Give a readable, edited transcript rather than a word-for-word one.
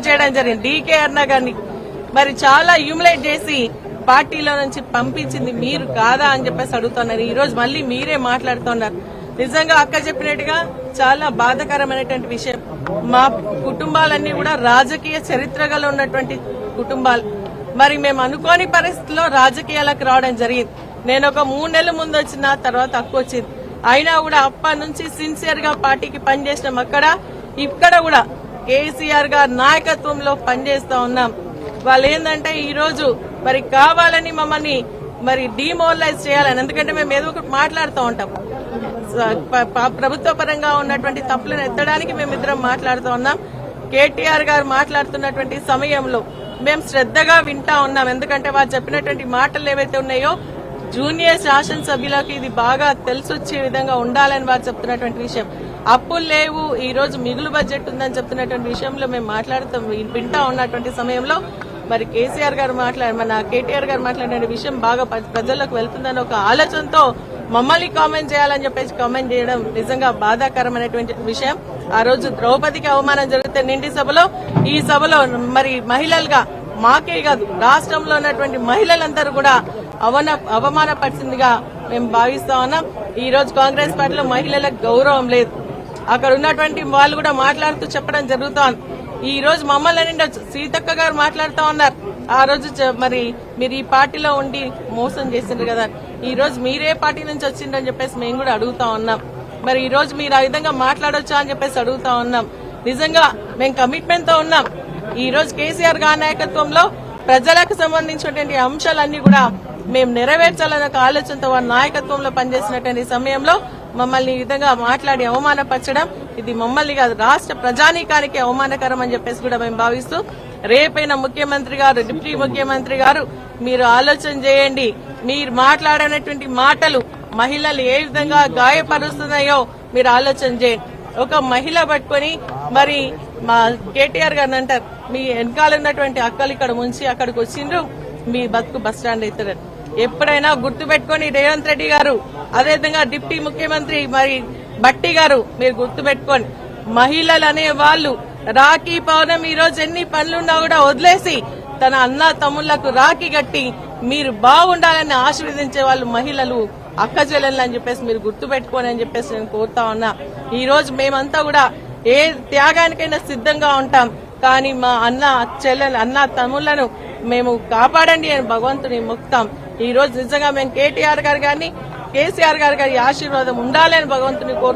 చేయడం జరిగింది. డీకే అన్న గారిని మరి చాలా హ్యూమిలేట్ చేసి పార్టీలో నుంచి పంపించింది మీరు కాదా అని చెప్పేసి అడుగుతున్నారు. ఈ రోజు మళ్ళీ మీరే మాట్లాడుతున్నారు. నిజంగా అక్క చెప్పినట్టుగా చాలా బాధాకరమైనటువంటి విషయం. మా కుటుంబాలన్నీ కూడా రాజకీయ చరిత్ర గల ఉన్నటువంటి కుటుంబాలు. మరి మేము అనుకోని పరిస్థితుల్లో రాజకీయాలకు రావడం జరిగింది. నేను ఒక 3 నెలల ముందు వచ్చిన తర్వాత అక్క వచ్చింది. అయినా కూడా అప్పటి నుంచి సిన్సియర్ గా పార్టీకి పనిచేసినాం. ఇక్కడ కూడా కేసీఆర్ గారి నాయకత్వంలో పనిచేస్తా ఉన్నాం. వాళ్ళు ఏంటంటే ఈ రోజు మరి కావాలని మమ్మల్ని మరి డిమోరలైజ్ చేయాలని, ఎందుకంటే మేము ఏదో ఒకటి మాట్లాడుతూ ఉంటాం. ప్రభుత్వ పరంగా ఉన్నటువంటి తప్పులను ఎత్తడానికి మేమిద్దరం మాట్లాడుతూ ఉన్నాం. కేటీఆర్ గారు మాట్లాడుతున్నటువంటి సమయంలో మేము శ్రద్దగా వింటా ఉన్నాం. ఎందుకంటే వారు చెప్పినటువంటి మాటలు ఏవైతే ఉన్నాయో జూనియర్ శాసనసభ్యులకు ఇది బాగా తెలిసొచ్చే విధంగా ఉండాలని వారు చెప్తున్నటువంటి విషయం. అప్పులు లేవు, ఈ రోజు మిగులు బడ్జెట్ ఉందని చెప్తున్నటువంటి విషయంలో మేము వింటా ఉన్నటువంటి సమయంలో మరి కేటీఆర్ గారు మాట్లాడిన విషయం బాగా ప్రజల్లోకి వెళ్తుందని ఒక ఆలోచనతో మమ్మల్ని కామెంట్ చేయాలని చెప్పేసి కామెంట్ చేయడం నిజంగా బాధాకరమైనటువంటి విషయం. ఆ రోజు ద్రౌపదికి అవమానం జరిగితే నిండి సభలో, ఈ సభలో మరి మహిళలుగా మాకే కాదు రాష్ట్రంలో ఉన్నటువంటి మహిళలందరూ కూడా అవమానపరిచిందిగా మేము భావిస్తా ఉన్నాం. ఈ రోజు కాంగ్రెస్ పార్టీలో మహిళలకు గౌరవం లేదు. అక్కడ ఉన్నటువంటి వాళ్ళు కూడా మాట్లాడుతూ చెప్పడం జరుగుతోంది. ఈ రోజు మమ్మల్ని సీతక్క గారు మాట్లాడుతూ ఉన్నారు. ఆ రోజు మరి మీరు ఈ పార్టీలో ఉండి మోసం చేసిండ్రు కదా, ఈ రోజు మీరే పార్టీ నుంచి వచ్చిండ్రని చెప్పేసి మేము కూడా అడుగుతా ఉన్నాం. మరి ఈ రోజు మీరు ఆ విధంగా మాట్లాడొచ్చా అని చెప్పేసి అడుగుతా ఉన్నాం. నిజంగా మేము కమిట్మెంట్ తో ఉన్నాం. ఈ రోజు కేసీఆర్ గారి నాయకత్వంలో ప్రజలకు సంబంధించినటువంటి అంశాలన్నీ కూడా మేము నెరవేర్చాలన్న ఒక ఆలోచనతో వారి నాయకత్వంలో పనిచేసినటువంటి సమయంలో మమ్మల్ని ఈ విధంగా మాట్లాడి అవమానపరచడం, ఇది మమ్మల్ని కాదు రాష్ట్ర ప్రజానీకానికి అవమానకరం అని చెప్పేసి కూడా మేము భావిస్తూ, రేపైన ముఖ్యమంత్రి గారు, డిప్యూటీ ముఖ్యమంత్రి గారు మీరు ఆలోచన చేయండి. మీరు మాట్లాడినటువంటి మాటలు మహిళలు ఏ విధంగా గాయపరుస్తున్నాయో మీరు ఆలోచన చేయండి. ఒక మహిళ పట్టుకుని మరి మా కేటీఆర్ గారిని అంటారు, మీ వెనకాల ఉన్నటువంటి అక్కలు ఇక్కడ ముంచి అక్కడికి వచ్చిండ్రు, మీ బతుకు బస్టాండ్ అవుతారని. ఎప్పుడైనా గుర్తు పెట్టుకుని రేవంత్ రెడ్డి గారు, అదేవిధంగా డిప్యూటీ ముఖ్యమంత్రి మరి భట్టి గారు మీరు గుర్తు పెట్టుకోండి. మహిళలు అనే వాళ్ళు రాఖీ పౌర్ణమి ఈ రోజు ఎన్ని పనులున్నా కూడా వదిలేసి తన అన్న తమ్ముళ్లకు రాఖీ కట్టి మీరు బాగుండాలని ఆశీర్వదించే వాళ్ళు మహిళలు, అక్క చెల్లెళ్ళు అని చెప్పేసి మీరు గుర్తు పెట్టుకోని అని చెప్పేసి నేను కోరుతా ఉన్నా. ఈ రోజు మేమంతా కూడా ఏ త్యాగానికైనా సిద్ధంగా ఉంటాం. కానీ మా అన్న తమ్ముళ్లను మేము కాపాడండి అని భగవంతుని మొక్కుతాం. ఈ రోజు నిజంగా మేము కేటీఆర్ గారు కానీ కేసీఆర్ గారి ఆశీర్వాదం ఉండాలని భగవంతుని కోరుకుంటున్నాం.